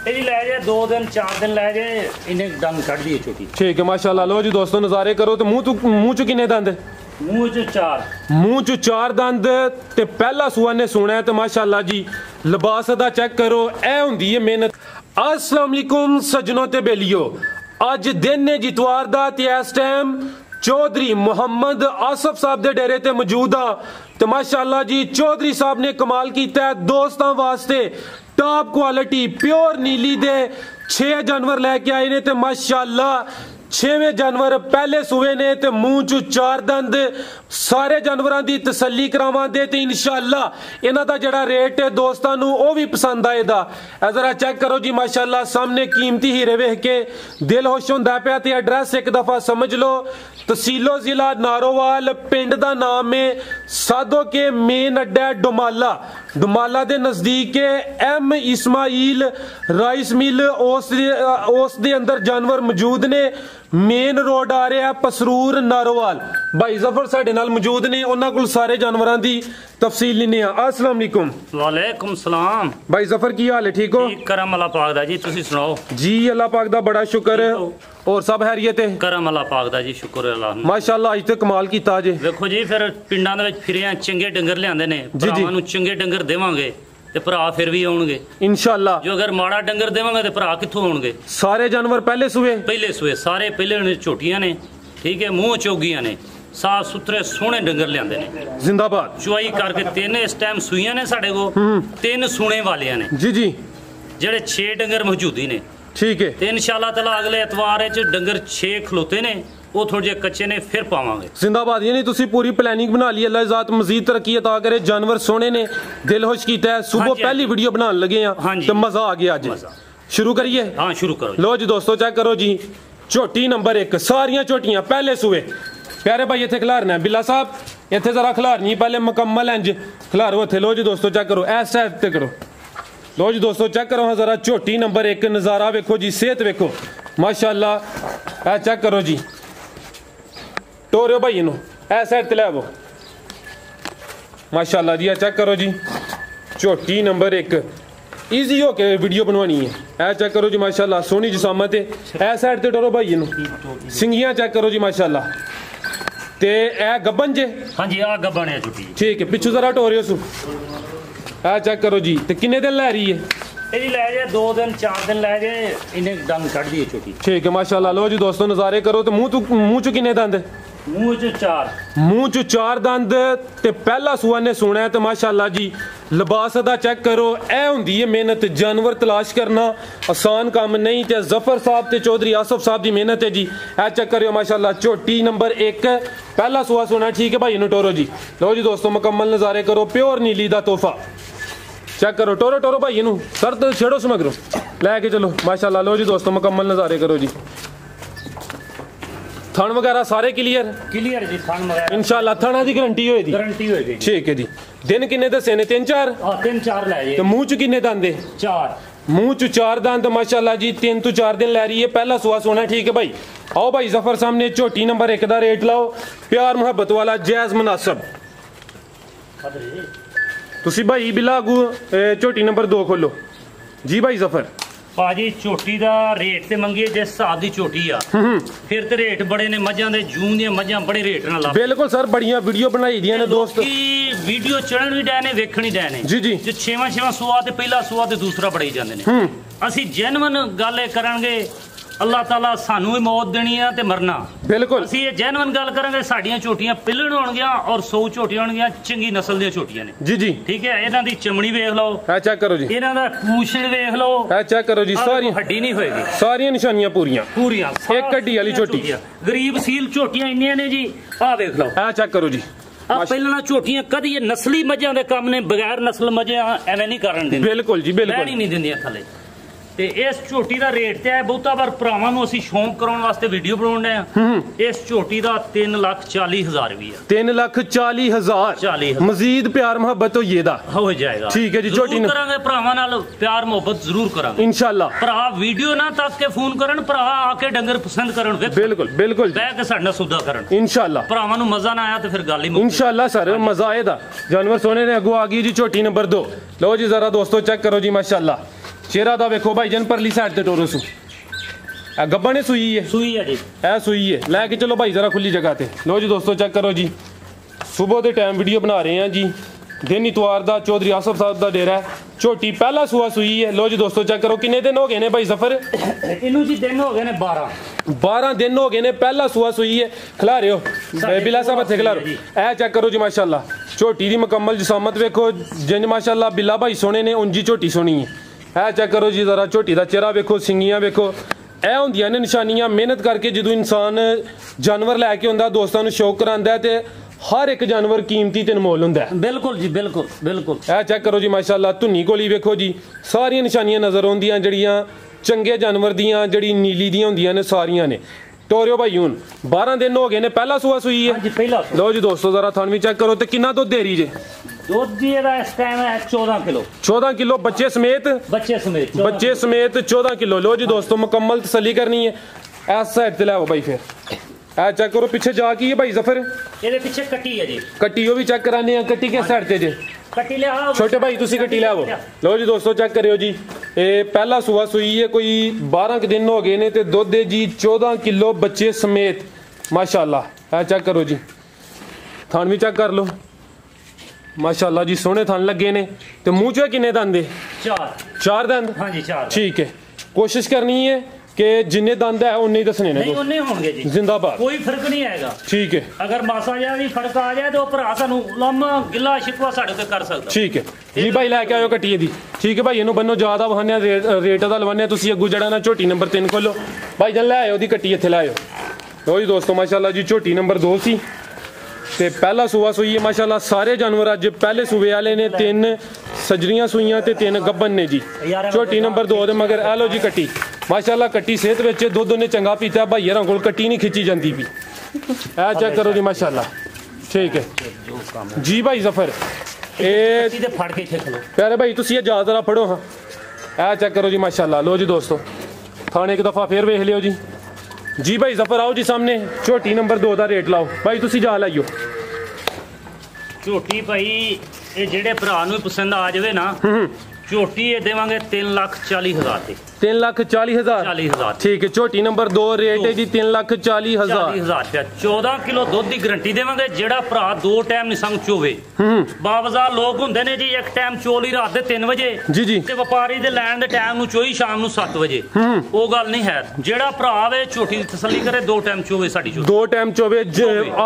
ਇਹ ਲੈ ਜੇ 2 दिन 4 दिन ਲੈ ਜੇ ਇਹਨੇ ਦੰਦ ਕੱਢ ਦਈਏ ਛੋਟੀ। ठीक है माशाल्लाह। लो जी दोस्तों नज़ारे करो। तो मूँह चो किन्ने दंद? मूँह च 4। मूँह च 4 दंद ते पहला सूआ ने सुना है तो माशाल्लाह जी लिबास दा चेक करो। ए हुंदी है मेहनत। अस्सलाम वालेकुम सज्जनों ते बेलियो, अज दिन ने जितवार दा ते इस टाइम चौधरी मोहम्मद आसफ साहब दे डेरे ते मौजूद आ ते माशाल्लाह जी चौधरी साहब ने कमाल कीता है। दोस्तां वास्ते टॉप क्वालिटी प्योर नीली दे 6 जानवर लैके आए ने ते माशाल्लाह 6वें जानवर पहले सूए ने ते मूँह चो 4 दंद। सारे जानवरों की तसल्ली करावांगे ते इंशाअल्लाह इन्हां दा जिहड़ा रेट है दोस्तां नूं ओह भी पसंद आएगा। जरा चेक करो जी माशाअल्लाह सामने कीमती हीरे वेख के दिल खुश होंदा पिया ते एड्रैस एक दफा समझ लो। तहसीलो जिला नारोवाल, पिंड दा नाम है साधो के मेन अड्डा डुमाला। डुमाला दे नजदीक एम इस्माइल राइस मिल उस दे अंदर जानवर मौजूद ने। मेन रोड आ रहा है पसरूर नारोवाल। भाई जफर साडे नाल मौजूद ने, उन्हां कोल सारे जानवरां दी तफसील लेने आ। अस्सलाम वालेकुम। वालेकुम सलाम। भाई जफर की हाल है? ठीक हो? करम अल्लाह पाक दा जी, तुसी सुनाओ जी। अल्लाह पाक दा बड़ा शुक्र और सब खैरियत है? करम अल्लाह पाक दा जी, शुक्र अल्लाह दा। माशाअल्लाह अज ते कमाल कीता जे। देखो जी फिर पिंडां दे विच फिरे चंगे डंगर लिआंदे ने, भरावां नूं चंगे डंगर देवांगे ते भरा फिर भी आउणगे इंशाअल्लाह। जो अगर माड़ा डंगर देवांगे ते भरा कित्थों आउणगे? सारे जानवर पहले सूए सारे पहले छोटियां ने, ठीक है, मुंह चौगियां ने, साफ सुथरे सोहने डंगर लिआंदे ने। जिंदाबाद। चुआई करके 3 इस टाइम सूइयां ने साडे को, 3 सुने वालियां ने जी जी, जेड़े 6 डंगर मौजूदी ने, ठीक है। ते इंशाअल्लाह ताला अगले एतवार च डंगर 6 खलोते ने, वो थोड़े कच्चे ने फिर पावांगे। जिंदाबाद। यानी तुसी पूरी प्लानिंग बना ली। अल्लाह ज़ात मजीद तरक्की अता करे। जानवर सोने ने, दिल खुश कीता है। सुबह पहली वीडियो बनाने लगे हैं तो मजा आ गया। आज शुरू करिए? हाँ शुरू करो। लो जी दोस्तों चेक करो जी, झोटी नंबर 1, सारियां झोटियां पहले सूए। प्यारे भाई इत्थे खिलारना है, बिल्ला साहब इत्थे जरा खिलारनी पहले मुकम्मल इंज खिलारो इत्थे। लो जी दोस्तों चेक करो, इस साइड ते करो। लो जी दोस्तों चेक करो हाँ जरा झोटी नंबर 1, नज़ारा वेखो जी, सेहत वेखो माशाअल्लाह। ए चेक करो जी, टोरियो भाई इनू ए साइड ते ले आवो माशाअल्लाह जी। चेक करो जी झोटी नंबर 1, ईजी हो के वीडियो बनवानी है। ए चेक करो जी माशाअल्लाह, सोहनी जिसामत है। ए साइड ते टोरो भाई इनू, सिंगियां चेक करो जी माशाअल्लाह। ते ए गब्बन जे? हाँ जी आ गब्बन है झोटी, ठीक है। पिछू जरा टोरियो सु। ए चेक करो जी, ते किन्ने दिन लै रही है? ये ले जाए 2 दिन 4 दिन ले जाए, इन्हें दंद कट दिए छोटी, ठीक है माशाल्लाह। लो जी दोस्तों नज़ारे करो। तो मुंह चो किन्ने दंद? मूँह च 4। मूँह च 4 दंद ते पहला सूआ ने सुना है तो माशाल्लाह जी लिबास दा चेक करो। ए हुंदी है मेहनत, जानवर तलाश करना आसान काम नहीं। ते जफर साहब ते चौधरी आसफ साहब की मेहनत है जी। ए चेक करो माशाल्लाह, झोटी नंबर 1 पहला सूआ सुना, ठीक है भाई टोरो जी। लो जी दोस्तों मुकम्मल नज़ारे करो, प्योर नीली दा तोहफा चेक करो। टोरो टोरो भाई इनू सर तो छेड़ो समगरो लैके चलो माशाल्लाह। लो जी दोस्तों मुकम्मल नज़ारे करो जी। थन वगैरह सारे क्लियर जी, थन वगैरह इंशाल्लाह। थना की गारंटी होएगी, ठीक है जी। दिन किन्ने दसे ने? 3-4 ले जाए। तो मुंह च किन्ने दंद? 4। मुंह च 4 दंद माशाल्लाह जी। 3 तो 4 दिन लै रही है, पहला सुहा सोना, ठीक है भाई। आओ भाई जफर सामने झोटी नंबर 1 का रेट लाओ, प्यार मुहब्बत वाला जायज मुनासब। तुसी भाई बिला अगू झोटी नंबर 2 खोलो जी भाई जफर। भाजी झोटी दा रेट ते मंगिए जिस हिसाब दी झोटी आ, फिर ते रेट बड़े ने। मझां दे जून दी मझां बड़े रेट नाल। बिल्कुल सर, बढ़िया वीडियो बनाई दियां ने दोस्त। वीडियो चढ़न भी डे ने, वेखण ही डे ने जी जी। जो 6वां सुआ ते पहला सुआ ते दूसरा बड़ाई जांदे ने। असी जेन्युइन गल करांगे, अल्लाह ताला सानू भी मौत देनी है ते मरना। बिल्कुल असी ये जेन्युइन गल करांगे, साडियां झोटियां पिल्लण होणगियां और 100 झोटियां होणगियां चंगी नस्ल दी झोटियां ने जी जी, ठीक है। इन्हां दी चमड़ी वेख लो, ए चेक करो जी। इन्हां दा पूछड़ वेख लो, ए चेक करो जी। सारी हड्डी नहीं होएगी, सारियां निशानियां पूरियां एक हड्डी वाली झोटी। गरीब सील झोटियां इन्नियां ने जी, आ वेख लो, ए चेक करो जी। पहला झोटियां कदी ये नस्ली मझां दे काम ने, बगैर नस्ल मझां एवें नहीं करन देंदी। बिल्कुल जी बिल्कुल नहीं दिंदियां थले। ते इस झोटी दा रेट ते है बहुता बार भरावां नूं असीं शौक कराउण वास्ते वीडियो बनाउंदे आ। इस झोटी दा 3,40,000 रुपया। 3,40,000 मजीद प्यार मोहब्बत होइए दा हो जाएगा, ठीक है जी। झोटी करांगे भरावां नाल प्यार मोहब्बत जरूर करांगे इंशाअल्लाह। भरा वीडियो ना तक के फोन करन, भरा आके डंगर पसंद करन। बिल्कुल बिल्कुल बैठ के साडे नाल सौदा करन इंशाअल्लाह। भरावां नूं मजा ना आया तो फिर गल ही इंशाअल्लाह सर मजा आएगा। जानवर सोने ने अगो आ गई जी झोटी नंबर 2। लो जी जरा दोस्तों चेक करो जी माशाअल्लाह, चेहरा दा वेखो भाईजान परली साइड ते टोरो सू गब्बा ने सूई है जी ए सूई है लैके चलो भाई जरा खुली जगह ते लो जी दोस्तों चेक करो जी सुबह के टाइम वीडियो बना रहे हैं जी दिन इतवार दा चौधरी आसफ साहब दा डेरा है झोटी पहला सूआ सूई है लो जी दोस्तों चेक करो किन्ने दिन हो गए ने भाई जफर इनू जी दिन हो गए ने 12 दिन हो गए ने पहला सूआ सूई है खिला रहे हो बिला साहब हथे खिला रहे ए चेक करो जी माशाल्लाह झोटी दी मुकम्मल जिसामत वेखो जिंज माशाल्लाह बिला भाई सोने ने उंजी झोटी सोनी है ए चेक करो जी जरा झोटी दा चेहरा वेखो सिंगियां वेखो ए होंदियां ने निशानियां मेहनत करके जदों इंसान जानवर लैके आंदा दोस्तां नूं शौक करांदा है ते हर एक जानवर कीमती ते अनमोल हुंदा है बिल्कुल जी बिल्कुल बिल्कुल ए चेक करो जी माशाल्लाह धुन्नी कोली वेखो जी सारियां निशानियां नजर आउंदियां जड़ियां चंगे जानवर दियां जड़ी नीली दियां हुंदियां ने सारियां ने टोरियो भाई हुन 12 दिन हो गए ने पहला सूआ सूई है हां जी पहला लो जी दोस्तों जरा थान भी चेक करो ते कितना दुध दे रही जे दूध जी दा इस टाइम है 14 किलो बच्चे समेत 14 किलो लो जी दोस्तों मुकम्मल तसल्ली करनी है इस साइड ते ले आओ भाई फिर ए चेक करो पीछे जा की है भाई जफर ਇਹਦੇ ਪਿੱਛੇ ਕੱਟੀ ਹੈ ਜੀ कट्टी भी चेक कराने कट्टी किस साइड ते जे ਕੱਟੀ ਲਿਆਓ छोटे भाई तुसी कट्टी ले आओ लो जी दोस्तों चेक करियो जी ये पहला सूआ सूई है कोई 12 दिन हो गए ने ते दुध दे जी 14 किलो बच्चे समेत माशाल्लाह ए चेक करो जी थान भी चेक कर लो माशाल्लाह जी सोने थान लगे ने ते मुंह च किन्ने दंद चार दंद हाँ जी 4 ठीक है कोशिश करनी है कि जिन्ने दंद है उन्ने ही दसने ने नहीं उन्ने होंगे जी जिंदाबाद कोई फर्क नहीं आएगा ठीक है अगर मासा जिहा भी फर्क आ जाए तो भरा सानू लम्मा गिला शिकवा साडे ते कर सकदा ठीक है जी भाई लैके आयो कट्टिए दी ठीक है भाई इनू बन्नो ज्यादा वहाने रेट दा लवाने तुसी अगू जड़ा ना झोटी नंबर 3 खोलो भाई जन ले आयो दी कट्टी इत्थे ले आयो लो जी दोस्तों माशाल्लाह जी झोटी नंबर 2 सी ते पहला सूआ सूई है माशाल्लाह सारे जानवर अज पहले सूबे वाले ने 3 सजरियां सूइयां ते 3 गब्बन ने जी झोटी नंबर 2 दे मगर ए लो जी कट्टी माशाल्लाह कट्टी सेहत विच दुध ने चंगा पीता भाई यारां कोल कट्टी नहीं खिंची जाती भी ए चेक करो जी माशाल्लाह ठीक है जी भाई जफर ए फड़ के इत्थे खलो प्यारे भाई तुसी जा जरा फड़ो हाँ ए चेक करो जी माशाल्लाह लो जी दोस्तों थाने एक दफा फिर वेख लियो जी भाई जफर आओ जी सामने झोटी नंबर 2 का रेट लाओ भाई तुसी जा लाइयो झोटी भाई ये जेड़े भरा नूं पसंद आ जावे ना झोटी ये देवांगे 3,40,000 दी 3,40,000 ठीक है झोटी नंबर 2 रेट है जी 3,40,000 14 किलो दुध की गारंटी देवांगे जेड़ा भरा 2 टाइम नहीं संग चोवे बाबाजार लोग हुंदे ने जी एक टाइम चोली रात दे 3 बजे जी जी ते व्यापारी दे लैंड दे टाइम नु चोई शाम नु 7 बजे ओ गल नहीं है जेड़ा भरा वे झोटी दी तसल्ली करे 2 टाइम चोवे साडी झोटी 2 टाइम चोवे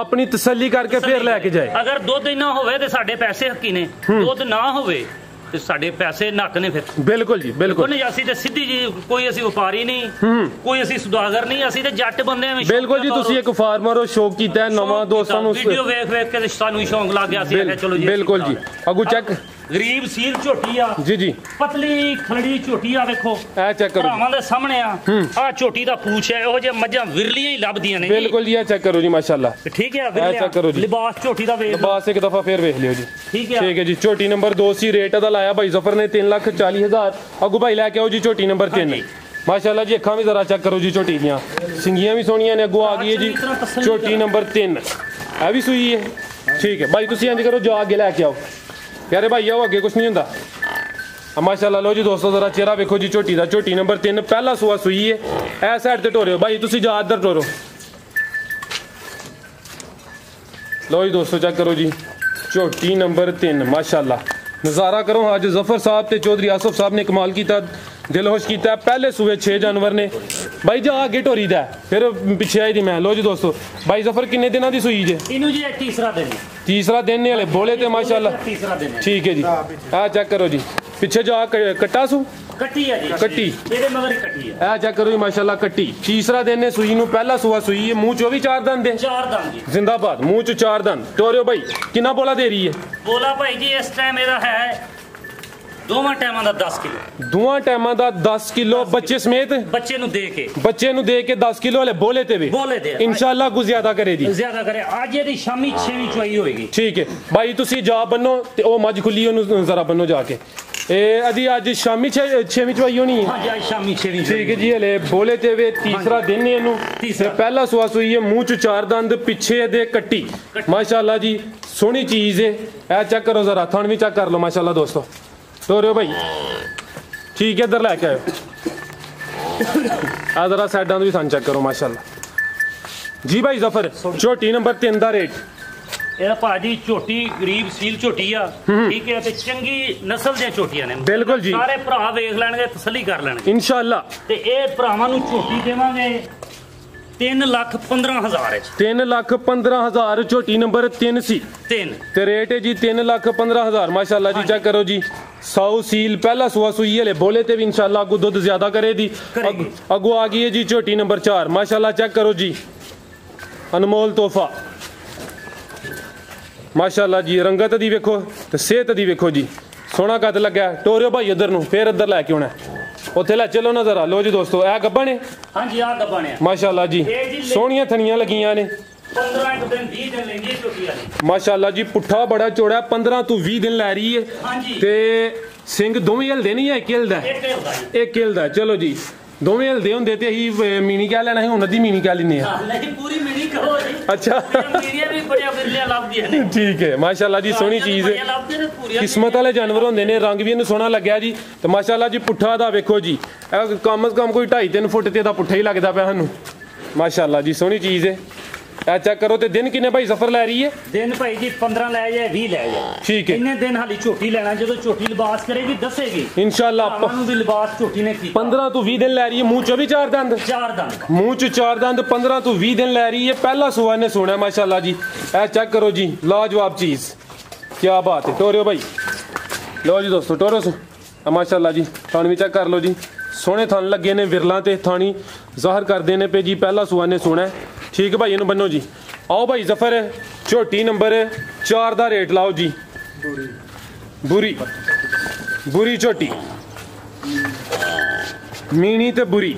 अपनी तसल्ली करके फिर लेके जाए अगर दुध इना होवे ते साडे पैसे हक्की ने दुध ना होवे ते साडे पैसे नक ने फिर बिल्कुल जी बिल्कुल नहीं असी ते सीधी जी कोई असी व्यापारी नहीं कोई असी सुदागर नहीं असी ते जट बंदे हैं बिल्कुल जी तुसी एक फार्मर हो शौक कीता है नवा दोस्तां नु वीडियो वेख के सानू शौक लग गया सी चलो जी बिल्कुल जी अगू चेक गरीब सील झोटी आ जी जी पतली खलड़ी झोटी आ देखो ए चेक करो भरावां दे सामने आ झोटी दा पूछ है ओ जे मज्जां विरलियां ही लभदियां ने बिल्कुल जी ए चेक करो जी माशाल्लाह ठीक है ए चेक करो जी लिबास झोटी दा वेख लिबास एक दफा फिर वेख लियो जी ठीक है जी झोटी नंबर 2 सी रेट दा लाया भाई जफर ने 3,40,000 अगू भाई लेके आओ जी झोटी नंबर 3 माशाल्लाह जी अखां भी जरा चेक करो जी झोटी दियां सिंगियां भी सोहणियां ने अगू आ गई है जी झोटी नंबर 3 ए भी सूई है ठीक है भाई तुसी इंज करो जो आगे लेके आओ प्यारे भाई आओ अगे कुछ नहीं होंदा माशाल्लाह लो जी दोस्तों जरा चेहरा वेखो जी झोटी दा झोटी नंबर 3 पहला सूआ सूई है ए साइड ते टोरियो भाई तुसी जा इधर टोरो लो जी दोस्तों चेक करो जी झोटी नंबर 3 माशाल्लाह नज़ारा करो अज जफर साहब ते चौधरी आसफ साहब ने कमाल किया दिल खुश किया पहले सूबे 6 जानवर ने भाई जा आगे टोरी दा फिर पिछे आई दी मैं लो जी दोस्तों भाई जफर किन्ने दिनों की सूई जे इनू जी तीसरा दिन वाले बोले ते माशाल्लाह तीसरा दिन ठीक है जी आ चेक करो जी पिछे जा कट्टा सू कट्टी है जी कट्टी ਇਹਦੇ ਮਗਰ कट्टी है आ चेक करो जी माशाल्लाह कट्टी तीसरा दिन ने सूई नु पहला सूआ सूई है मुंह चो भी 4 दंद दे 4 दंद जी जिंदाबाद मुंह च 4 दंद टोरियो भाई कितना बोला दे रही है बोला भाई जी इस टाइम ਇਹਦਾ है दोवां टाइमां दा 10 किलो दोवां टाइमां दा 10 किलो बच्चे समेत बच्चे नु दे के 10 किलो वाले बोले ते भी इंशाल्लाह कुछ ज्यादा करे जी ज्यादा करे आज ये शामी 6वीं चुआई होएगी ठीक है भाई तुसी जा बनो ते ओ मज खुली ओनु जरा बनो जाके ए अदी आज शामी 6वीं चुआई होनी है हां जी आज शामी 6वीं ठीक है जी हले बोले ते वे तीसरा दिन है एनु तीसरा पहला सुआ सुई है मुंह च 4 दंद पीछे दे कट्टी माशाल्लाह जी सोहनी चीज है ए चेक करो जरा थान भी चेक कर लो माशाल्लाह दोस्तों टोरियो भाई ठीक है इधर लैके आयो आ जरा साइडा भी थान चेक करो माशाल्लाह जी भाई जफर झोटी नंबर 3 का रेट ਇਹ ਭਾਜੀ ਝੋਟੀ ਗਰੀਬ ਸੀਲ ਝੋਟੀ ਆ ਠੀਕ ਹੈ ਤੇ ਚੰਗੀ ਨਸਲ ਦੀਆਂ ਝੋਟੀਆਂ ਨੇ ਬਿਲਕੁਲ ਜੀ ਸਾਰੇ ਭਰਾ ਵੇਖ ਲੈਣਗੇ ਤਸੱਲੀ ਕਰ ਲੈਣਗੇ ਇਨਸ਼ਾਅੱਲਾ ਤੇ ਇਹ ਭਰਾਵਾਂ ਨੂੰ ਝੋਟੀ ਦੇਵਾਂਗੇ 3,15,000 ਚ 3,15,000 ਝੋਟੀ ਨੰਬਰ 3 ਸੀ 3 ਤੇ ਰੇਟ ਹੈ ਜੀ 3,15,000 ਮਾਸ਼ਾਅੱਲਾ ਜੀ ਚੈੱਕ ਕਰੋ ਜੀ 100 ਸੀਲ ਪਹਿਲਾ ਸੁਆ ਸੂਈ ਹਲੇ ਬੋਲੇ ਤੇ ਵੀ ਇਨਸ਼ਾਅੱਲਾ ਅੱਗੋਂ ਦੁੱਧ ਜ਼ਿਆਦਾ ਕਰੇਗੀ ਅੱਗੋਂ ਆ ਗਈ ਹੈ ਜੀ ਝੋਟੀ ਨੰਬਰ 4 ਮਾਸ਼ਾਅੱਲਾ ਚੈੱਕ ਕਰੋ ਜੀ ਅਨਮੋਲ ਤੋਹਫਾ ਮਾਸ਼ਾਅੱਲਾ ਜੀ ਰੰਗਤ ਦੀ ਵੇਖੋ ਤੇ ਸਿਹਤ ਦੀ ਵੇਖੋ ਜੀ ਸੋਹਣਾ ਕੱਦ ਲੱਗਾ ਟੋਰਿਓ ਭਾਈ ਇੱਧਰ ਨੂੰ ਫੇਰ ਇੱਧਰ ਲੈ ਕੇ ਆਉਣਾ ਉੱਥੇ ਲੈ ਚਲੋ ਨਾ ਜ਼ਰਾ ਲੋ ਜੀ ਦੋਸਤੋ ਇਹ ਗੱਬਾਂ ਨੇ ਹਾਂਜੀ ਆ ਗੱਬਾਂ ਨੇ ਮਾਸ਼ਾਅੱਲਾ ਜੀ ਸੋਹਣੀਆਂ ਥਣੀਆਂ ਲੱਗੀਆਂ ਨੇ 15 ਦਿਨ 20 ਦਿਨ ਲੈਂਦੀ ਝੋਟੀ ਵਾਲੀ ਮਾਸ਼ਾਅੱਲਾ ਜੀ ਪੁੱਠਾ ਬੜਾ ਚੌੜਾ 15 ਤੋਂ 20 ਦਿਨ ਲੈ ਰਹੀ ਹੈ ਹਾਂਜੀ ਤੇ ਸਿੰਘ ਦੋਵੇਂ ਹਿਲਦੇ ਨਹੀਂ ਹੈ ਇੱਕ ਹਿਲਦਾ ਇੱਕ ਹਿਲਦਾ ਚਲੋ ਜੀ ਦੋਵੇਂ ਹਿਲਦੇ ਹੁੰਦੇ ਤੇ ਅਸੀਂ ਮੀਣੀ ਕਹਿ ਲੈਣਾ ਸੀ ਹੁਣ ਅੱਧੀ ਮੀਣੀ ਕਹਿ ਲੈਂਦੇ ਆ ਨਹੀਂ ਪੂਰੀ ਮੀਣੀ ਕਹੋ ਜੀ ਅੱਛਾ ਮੀਣੀਆਂ ਵੀ ਬੜੀਆਂ ਵਿਰਲੀਆਂ ਲੱਭਦੀਆਂ ਨੇ ਠੀਕ ਹੈ ਮਾਸ਼ਾਅੱਲਾ ਜੀ ਸੋਹਣੀ ਚੀਜ਼ ਹੈ ਕਿਸਮਤ ਵਾਲੇ ਜਾਨਵਰ ਹੁੰਦੇ ਨੇ ਰੰਗ ਵੀ ਇਹਨੂੰ ਸੋਹਣਾ ਲੱਗਿਆ ਜੀ ਤੇ ਮਾਸ਼ਾਅੱਲਾ ਜੀ ਪੁੱਠਾ ਦਾ ਵੇਖੋ ਜੀ ਇਹ ਕਮ ਸੇ ਕਮ ਕੋਈ 2.5-3 ਫੁੱਟ ਤੇ ਦਾ ਪੁੱਠਾ ਹੀ ਲੱਗਦਾ ਪਿਆ ਸਾਨੂੰ ਮਾਸ਼ਾਅੱਲਾ ਜੀ ਸੋਹਣੀ ਚੀਜ਼ ਹੈ ਇਹ ਚੈੱਕ ਕਰੋ ਤੇ ਦਿਨ ਕਿੰਨੇ ਭਾਈ ਸਫਰ ਲੈ ਰਹੀ ਹੈ ਦਿਨ ਭਾਈ ਜੀ 15 ਲੈ ਜਾਏ 20 ਲੈ ਜਾਏ ਠੀਕ ਹੈ ਇੰਨੇ ਦਿਨ ਹਾਲੀ ਝੋਟੀ ਲੈਣਾ ਜਦੋਂ ਝੋਟੀ ਲਿਬਾਸ ਕਰੇਗੀ ਦੱਸੇਗੀ ਇਨਸ਼ਾਅੱਲਾ ਆਪਾਂ ਨੂੰ ਵੀ ਲਿਬਾਸ ਝੋਟੀ ਨੇ ਕੀਤਾ 15 ਤੋਂ 20 ਦਿਨ ਲੈ ਰਹੀ ਹੈ ਮੂੰਹ ਚ ਵੀ 4 ਦੰਦ 4 ਦੰਦ ਮੂੰਹ ਚ 4 ਦੰਦ 15 ਤੋਂ 20 ਦਿਨ ਲੈ ਰਹੀ ਹੈ ਪਹਿਲਾ ਸੁਆ ਨੇ ਸੋਹਣਾ ਮਾਸ਼ਾਅੱਲਾ ਜੀ ਇਹ ਚੈੱਕ ਕਰੋ ਜੀ ਲਾਜਵਾਬ ਚੀਜ਼ ਕੀ ਬਾਤ ਹੈ ਟੋਰਿਓ ਭਾਈ ਲਓ ਜੀ ਦੋਸਤੋ ਟੋਰੋ ਮਾਸ਼ਾਅੱਲਾ ਜੀ ਥਣ ਵੀ ਚੈੱਕ ਕਰ ਲਓ ਜੀ ਸੋਹਣੇ ਥਣ ਲੱਗੇ ਨੇ ਵਿਰਲਾਂ ਤੇ ਥਾਣੀ ਜ਼ਾਹਰ ਕਰਦੇ ਨੇ ਪੇ ਜੀ ਪਹਿਲਾ ਸੁਆ ਨੇ ਸੋਹਣਾ ਠੀਕ ਭਾਈ ਇਹਨੂੰ ਬੰਨੋ ਜੀ आओ भाई जफर झोटी नंबर 4 का रेट लाओ जी बुरी बुरी झोटी मीनी ते बुरी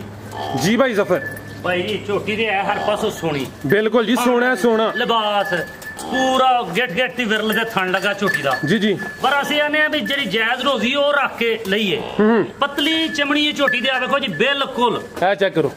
जी भाई जफर भाई जी झोटी दे हर पासों सोनी बिल्कुल जी सोना सोना लिबास पूरा गेट गेट दी विरल दे थन लगा झोटी दा जी जी पर ਅਸੀਂ ਆਨੇ ਆ ਵੀ ਜਿਹੜੀ ਜਾਇਜ਼ ਰੋਜ਼ੀ ਉਹ ਰੱਖ ਕੇ ਲਈਏ ਪਤਲੀ ਚਮੜੀ ਝੋਟੀ ਦੇ ਆ ਵੇਖੋ ਜੀ ਬਿਲਕੁਲ ਇਹ ਚੈੱਕ ਕਰੋ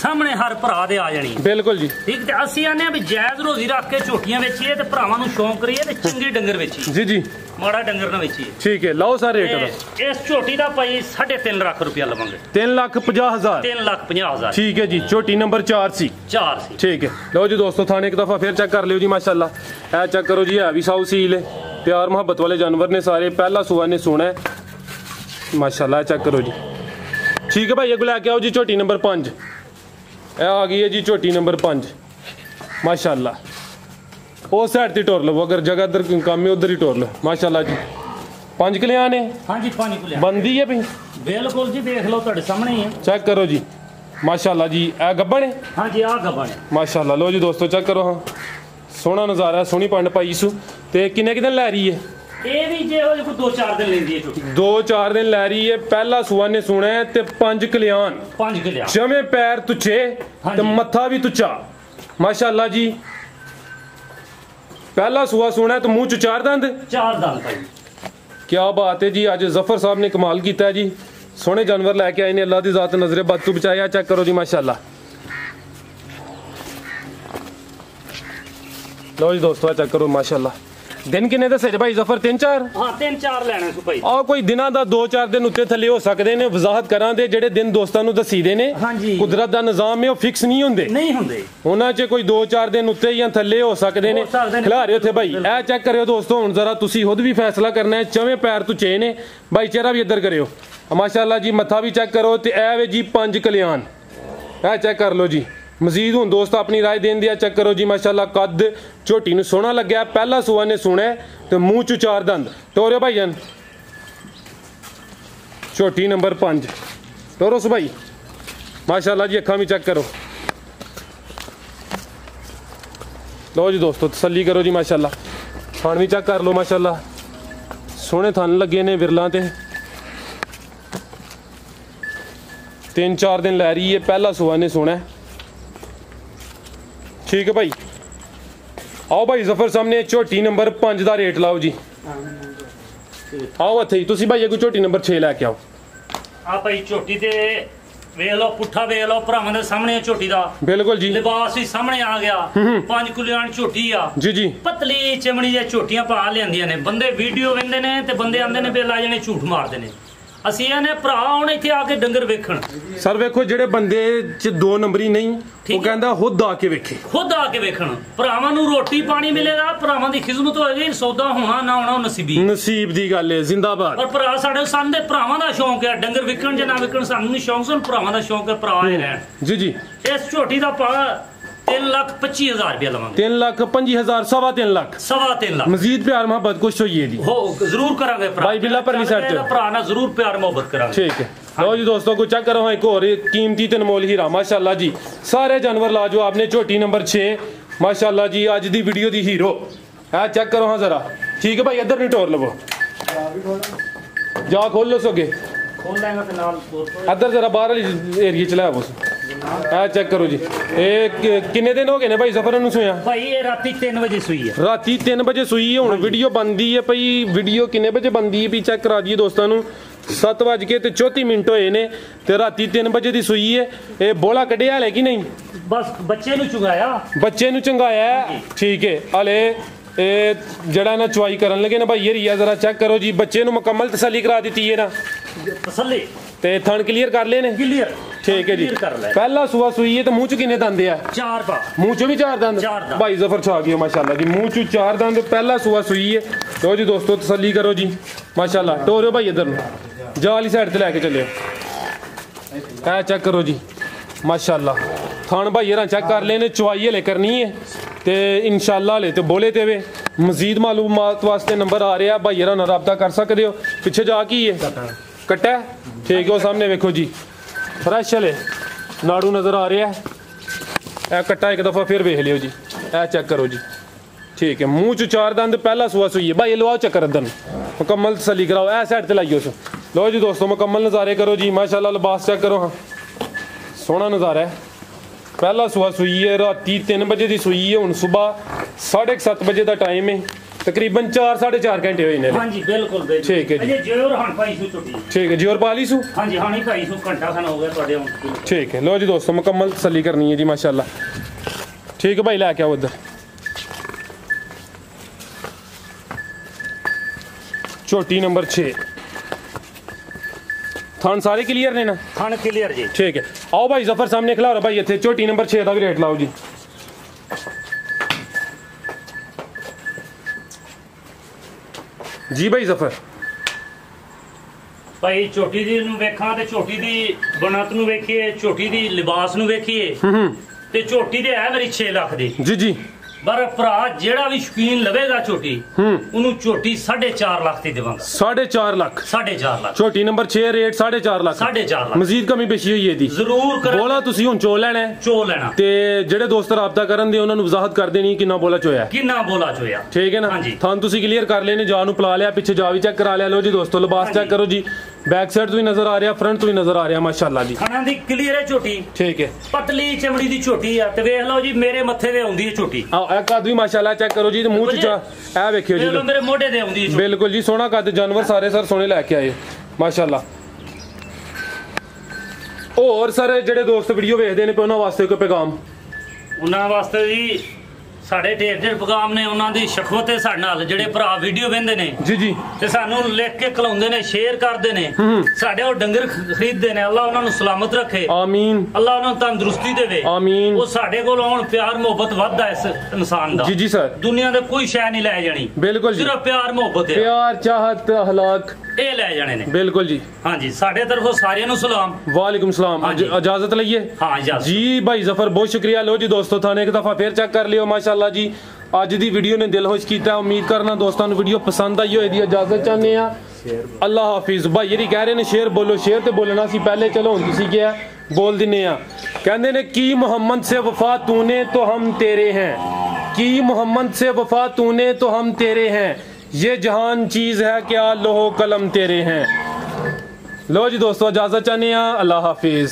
ਸਾਹਮਣੇ ਹਰ ਭਰਾ ਦੇ ਆ ਜਾਣੀ ਬਿਲਕੁਲ ਜੀ ਠੀਕ ਤੇ ਅਸੀਂ ਆਨੇ ਆ ਵੀ ਜਾਇਜ਼ ਰੋਜ਼ੀ ਰੱਖ ਕੇ ਝੋਟੀਆਂ ਵੇਚੀਏ ਤੇ ਭਰਾਵਾਂ ਨੂੰ ਸ਼ੌਂਕ ਕਰੀਏ ਤੇ ਚੰਗੀ ਡੰਗਰ ਵੇਚੀਏ ਜੀ ਜੀ ਮਾੜਾ ਡੰਗਰ ਨਾ ਵੇਚੀਏ ਠੀਕ ਹੈ ਲਓ ਸਰ ਰੇਟ ਦਾ ਇਸ ਝੋਟੀ ਦਾ ਭਾਈ 3.5 ਲੱਖ ਰੁਪਇਆ ਲਵਾਂਗੇ 3,50,000 3,50,000 ਠੀਕ ਹੈ ਜੀ ਝੋਟੀ ਨੰਬਰ 4 ਸੀ 4 ਸੀ ਠੀਕ ਹੈ ਲਓ ਜੀ ਦੋਸਤੋ ਥਾਣੇ ਇੱਕ ਦਫਾ ਫੇਰ ਚੈੱਕ ਕਰ ਲਿਓ ਜੀ ਮਾਸ਼ਾਅੱਲਾ ਇਹ ਚੈੱਕ ਕਰੋ ਜੀ ਹੈ ਵੀ ਸਾਊ ਸੀਲ ਹੈ ਪਿਆਰ ਮੁਹੱਬਤ ਵਾਲੇ ਜਾਨਵਰ ਨੇ ਸਾਰੇ ਪਹਿਲਾ ਸੁਆ ਨੇ ਸੋਹਣਾ ਹੈ ਮਾਸ਼ਾਅੱਲਾ ਚੈੱਕ ਕਰੋ ਜੀ ਠੀਕ ਹੈ ਭਾਈ ਅੱਗੇ ਲੈ ਕੇ ਆਓ ਜੀ ਝੋਟੀ ਨੰਬਰ 5 ਇਹ ਆ ਗਈ ਹੈ ਜੀ ਝੋਟੀ ਨੰਬਰ 5 ਮਾਸ਼ਾਅੱਲਾ ਉਸ ਸਾਈਡ ਤੇ ਟੋਰ ਲਵੋ ਅਗਰ ਜਗ੍ਹਾ ਇਧਰ ਕੰਮ ਹੈ ਉਧਰ ਹੀ ਟੋਰ ਲਓ ਮਾਸ਼ਾਅੱਲਾ ਜੀ 5 ਕਲਿਆਂ ਨੇ ਹਾਂਜੀ 5 ਕਲਿਆਂ ਬੰਦੀ ਹੈ ਭਈ ਬਿਲਕੁਲ ਜੀ ਦੇਖ ਲਓ ਤੁਹਾਡੇ ਸਾਹਮਣੇ ਹੀ ਹੈ ਚੈੱਕ ਕਰੋ ਜੀ ਮਾਸ਼ਾਅੱਲਾ ਜੀ ਇਹ ਗੱਬਣ ਹੈ ਹਾਂਜੀ ਆ ਗੱਬਣ ਹੈ ਮਾਸ਼ਾਅੱਲਾ ਲੋ ਜੀ ਦੋਸਤੋ ਚੈੱਕ ਕਰੋ ਹਾਂ ਸੋਹਣਾ ਨਜ਼ਾਰਾ ਸੋਹਣੀ ਪੰਡ ਪਾਈ ਸੂ ਤੇ ਕਿੰਨੇ ਦਿਨ ਲੈ ਰਹੀ ਹੈ ਇਹ ਵੀ ਜੇ ਉਹ ਕੋਈ 2-4 ਦਿਨ ਲੈਂਦੀ ਹੈ ਝੋਟੀ 2-4 ਦਿਨ ਲੈ ਰਹੀ ਹੈ ਪਹਿਲਾ ਸੁਆ ਨੇ ਸੁਣਾ ਹੈ ਤੇ 5 ਕਲਿਆਣ 5 ਕਲਿਆਣ ਜਮੇ ਪੈਰ ਤੁੱਛੇ ਤੇ ਮੱਥਾ ਵੀ ਤੁੱਚਾ ਮਾਸ਼ਾਅੱਲਾ ਜੀ ਪਹਿਲਾ ਸੁਆ ਸੁਣਾ ਤੇ ਮੂੰਹ ਚ 4 ਦੰਦ 4 ਦੰਦ ਭਾਈ ਕੀ ਬਾਤ ਹੈ ਜੀ ਅੱਜ ਜ਼ਫਰ ਸਾਹਿਬ ਨੇ ਕਮਾਲ ਕੀਤਾ ਹੈ ਜੀ ਸੋਹਣੇ ਜਾਨਵਰ ਲੈ ਕੇ ਆਏ ਨੇ ਅੱਲਾਹ ਦੀ ਜ਼ਾਤ ਨਜ਼ਰੇ ਬਦ ਤੋਂ ਬਚਾਇਆ ਚੈੱਕ ਕਰੋ ਜੀ ਮਾਸ਼ਾਅੱਲਾ ਲਓ ਜੀ ਦੋਸਤੋ ਚੈੱਕ ਕਰੋ ਮਾਸ਼ਾਅੱਲਾ दिन किन्ने दसे भाई जफर 3-4 हाँ 3-4 ਲੈਣਾ ਸੀ ਭਾਈ ਆ ਕੋਈ ਦਿਨਾਂ ਦਾ 2-4 ਦਿਨ ਉੱਤੇ ਥੱਲੇ ਹੋ ਸਕਦੇ ਨੇ ਵਜ਼ਾਹਤ ਕਰਾਂ ਦੇ ਜਿਹੜੇ ਦਿਨ ਦੋਸਤਾਂ ਨੂੰ ਦਸੀਦੇ ਨੇ ਕੁਦਰਤ ਦਾ ਨਿਜ਼ਾਮ ਹੈ ਉਹ ਫਿਕਸ ਨਹੀਂ ਹੁੰਦੇ ਉਹਨਾਂ 'ਚ ਕੋਈ 2-4 ਦਿਨ ਉੱਤੇ ਜਾਂ ਥੱਲੇ ਹੋ ਸਕਦੇ ਨੇ ਖਿਲਾਰੇ ਉੱਥੇ ਭਾਈ ਇਹ ਚੈੱਕ ਕਰਿਓ ਦੋਸਤੋ ਹੁਣ ਜ਼ਰਾ ਤੁਸੀਂ ਖੁਦ ਵੀ ਫੈਸਲਾ ਕਰਨਾ ਹੈ ਚਵੇਂ ਪੈਰ ਤੋਂ ਚੇ ਨੇ ਭਾਈ ਚਿਹਰਾ ਵੀ ਇੱਧਰ ਕਰਿਓ ਮਾਸ਼ਾਅੱਲਾ ਜੀ ਮੱਥਾ ਵੀ ਚੈੱਕ ਕਰੋ ਤੇ ਇਹ ਵੇ ਜੀ 5 ਕਲਿਆਣ ਇਹ ਚੈੱਕ ਕਰ ਲਓ ਜੀ मजीद हूँ दोस्त अपनी राय देन दिया चेक करो जी माशाल्लाह कद झोटी नूं सोहना लग्या पहला सुआ ने सुना तो मूँह चू 4 दंद टोरियो भाई जान झोटी नंबर 5 टोरोस भाई माशाल्लाह जी अखां भी चेक करो लो जी दोस्तों तसल्ली करो जी माशाल्लाह थान भी चेक कर लो माशाल्लाह सोहने थान लगे ने विरलां ते 3-4 दिन लै रही है पहला सुआ ने सोना ठीक है भाई आओ भाई जफर सामने झोटी नंबर 5 का रेट लाओ जी आओ इत्थे तुसी भाई कोई झोटी नंबर 6 लैके आओ आ भाई झोटी ते वेख लो पुट्ठा वेख लो भरावां दे सामने झोटी दा बिल्कुल जी लिबास भी सामने आ गया 5 कुलियान झोटी आ जी जी पतली चमड़ी दी झोटियां पा लियांदियां ने बंदे वीडियो वेंदे ने ते बंदे आंदे ने बे ला जाने झूठ मारदे ने ਅਸੀਂ ਇਹਨੇ ਭਰਾ ਹੁਣ ਇੱਥੇ ਆ ਕੇ ਡੰਗਰ ਵੇਖਣ। ਸਰ ਵੇਖੋ ਜਿਹੜੇ ਬੰਦੇ ਚ 2 ਨੰਬਰੀ ਨਹੀਂ, ਉਹ ਕਹਿੰਦਾ ਖੁਦ ਆ ਕੇ ਵੇਖੇ, ਖੁਦ ਆ ਕੇ ਵੇਖਣ। ਭਰਾਵਾਂ ਨੂੰ ਰੋਟੀ ਪਾਣੀ ਮਿਲੇਗਾ, ਭਰਾਵਾਂ ਦੀ ਖਿਦਮਤ ਹੋਏਗੀ, ਸੌਦਾ ਹੋਣਾ ਨਾ ਹੋਣਾ ਉਹ ਨਸੀਬ ਦੀ ਗੱਲ ਹੈ। ਜ਼ਿੰਦਾਬਾਦ। ਪਰ ਭਰਾ ਸਾਡੇ ਸਾਨੂੰ ਦੇ ਭਰਾਵਾਂ ਦਾ ਸ਼ੌਂਕ ਹੈ, ਡੰਗਰ ਵਿਕਣ ਜਾਂ ਨਾ ਵਿਕਣ ਸਾਨੂੰ ਨਹੀਂ ਸ਼ੌਂਕ, ਸਾਨੂੰ ਭਰਾਵਾਂ ਦਾ ਸ਼ੌਂਕ ਹੈ, ਭਰਾ ਹੀ ਰਹਿਣ। ਜੀ ਜੀ। ਇਸ ਝੋਟੀ ਦਾ ਭਾਅ 3,25,000 रुपया लवांगे। 3,25,000 सवा 3 लाख। सवा 3 लाख। मजीद प्यार मोहब्बत कुछ होइए जी। हो जरूर करांगे भाई बिल्ला परली साइड ते भरा ना जरूर प्यार मोहब्बत करांगे। ठीक है। लो जी दोस्तों को चेक करो एक और कीमती ते अनमोल हीरा माशाल्लाह जी। सारे जानवर ला जो आपने झोटी नंबर 6 माशाल्लाह जी आज दी वीडियो दी हीरो है। चेक करो हाँ जरा। ठीक है भाई इधर नहीं टोर लवो, जा खोल लो सोगे, खोल लेंगे फिलहाल इधर जरा बाहर वाली एरिया चलाया बस। चेक करो जी। किन्ने दिन हो गए ने भाई सफर नु सोया? भाई ये राती 3 बजे सुई है। राती 3 बजे सुई है। हुण वीडियो बनदी है भाई, वीडियो किन्ने बजे बनदी है भी चेक करा दिए दोस्तों नु। 7:34 होए ने ते राती 3 बजे दी सुई है। ये बोला कढ़िया है कि नहीं? बस बच्चे नु चुंगाया, बच्चे नु चंगाया है। ठीक है। हले जड़ा ना चुवाई करन लगे ना भाई ये रिया जरा चेक करो जी। बच्चे नु मुकम्मल तसल्ली करा दी है ना, तसल्ली ते थन क्लियर कर लेने। क्लियर। ठीक है जी। पहला सुआ सुई है तो मुंह च किन्ने दंद है? 4 पा। मुंह च भी 4 दंद। भाई जफर छा गया माशाल्लाह जी। मुंह च 4 दंद, पहला सुआ सुई है। लो जी दोस्तों तसल्ली करो जी माशाल्लाह। टोरो भाई इधर जा वाली साइड ते लेके चलियो। ऐ चेक करो जी माशाल्लाह। थान भाई यार चेक कर लेने, चुवाई हले करनी है ते इंशाल्लाह हले तो बोले ते वे मजीद मालूमात वास्ते नंबर आ रहा भाई यार रब्ता कर सकते हो। पिछे जा की है कट्टा है। ठीक है वो सामने वेखो जी फ्रैश हले नाड़ू नज़र आ रहा है। ए कट्टा एक दफ़ा फिर वेख लियो जी। ए चेक करो जी। ठीक है। मुंह च 4 दंद, पहला सुआ सुई है भाई। लवाओ चक्कर इधर मुकम्मल तसल्ली कराओ। ए साइड ते लाइयो उस। लो जी दोस्तों मुकम्मल नज़ारे करो जी माशाल्लाह। लिबास चेक करो हाँ सोहना नज़ारा है। पहला सुआ सुई है, राती 3 बजे की सुई है। हुण सुबह 7:30 बजे का टाइम है। तकरीबन 4-4.5 घंटे हुए ने। हाँ जी बिल्कुल बिल्कुल। ठीक है जी। जोर हां पाई सु छोटी। ठीक है जी। और पाली सु? हाँ जी हां ही पाई सु, घंटा खाना हो गया ਤੁਹਾਡੇ ਹੁਣ। ठीक है। लो जी दोस्तों मुकम्मल तसल्ली करनी है जी माशाल्लाह। ठीक है भाई लेके आओ उधर। छोटी नंबर 6 थान सारे क्लियर ने ना? थान क्लियर जी। ठीक है। आओ भाई जफर सामने खिला रहा भाई इतने छोटी नंबर 6 का भी रेट लाओ जी। जी भाई जफर भाई छोटी दी नु वेखां ते छोटी दी बनत नु वेखिए, छोटी दी लिबास नु वेखिए ते छोटी दे है मेरी 6 लाख दी। जी जी। पर भरा जेड़ा भी शौकीन लवेगा छोटी उन्होंने छोटी 4.5 लाख दी देवांगा। 4.5 लाख। 4.5 लाख। छोटी नंबर 6 रेट 4.5 लाख। 4.5 लाख। मजीद कमी पेशी हुई है दी जरूर कर। बोला तुसी हुन चो लेना है? चो लेना। ते जेड़े दोस्त राबता करन दे उन्हां नु वजाहत कर देनी किन्ना बोला चोया। किन्ना बोला चोया। ठीक है ना? हां जी। थान तुसी क्लियर कर लेने, जा नु पला लिया, पीछे जा भी चेक करा लिया। लो जी दोस्तों लिबास चेक करो जी। बैक साइड तो भी नजर आ रहा, फ्रंट तो भी नजर आ रहा माशाल्लाह जी। खाना दी क्लियर है छोटी। ठीक है। पतली चमड़ी दी छोटी है ते वेख लो जी मेरे मत्थे ते आउंदी है छोटी। आ कद भी माशाल्लाह चेक करो जी। मुंह च ए वेखियो जी मेरे मोढे ते आउंदी है। बिल्कुल जी सोहना कद, जानवर सारे सर सोने लेके आए माशाल्लाह। और सर जेडे दोस्त वीडियो वेखदे ने पे उन्हां वास्ते कोई पैगाम? उन्हां वास्ते जी साढ़े ढेर पैगाम ने। उन्हां दी शखवत है साडे नाल जेडे भरा वीडियो वेंदे ने जी जी ते सानू लिख के खलाउंदे ने, शेयर करदे ने, साडे ओ डंगर खरीददे ने। अल्लाह उन्हां नु सलामत रखे। आमीन। अल्लाह उन्हां नु तंदुरुस्ती देवे। आमीन। वो साडे कोल आउण प्यार मोहब्बत वधदा इस इंसान दा। जी जी सर। दुनिया दे कोई शय नहीं लै जानी। बिल्कुल जी। सिर्फ प्यार मोहब्बत है, प्यार चाहत अखलाक ए लै जाने ने। बिल्कुल जी। हां जी साडे तरफों सारियां नु सलाम। वालेकुम सलाम। इजाजत लइए। हां इजाजत जी भाई जफर बहुत शुक्रिया। लो जी दोस्तों थाने एक दफा फिर चेक कर लियो माशाल्लाह जी। अज दी वीडियो ने दिल खुश किया। उम्मीद करना दोस्तों वीडियो पसंद आई हो। इजाजत चाहते हैं। अल्लाह हाफिज। भाई ये कह रहे ने शेर बोलो, शेर तो बोलना सी पहले, चलो हुण तुसीं क्या बोल दिने आ। कहंदे ने की मोहम्मद से वफा तूने तो हम तेरे हैं, की मोहम्मद से वफा तूने तो हम तेरे हैं, ये जहान चीज है क्या लोहो कलम तेरे हैं। लो जी दोस्तों इजाजत चाहते हैं। अल्लाह हाफिज।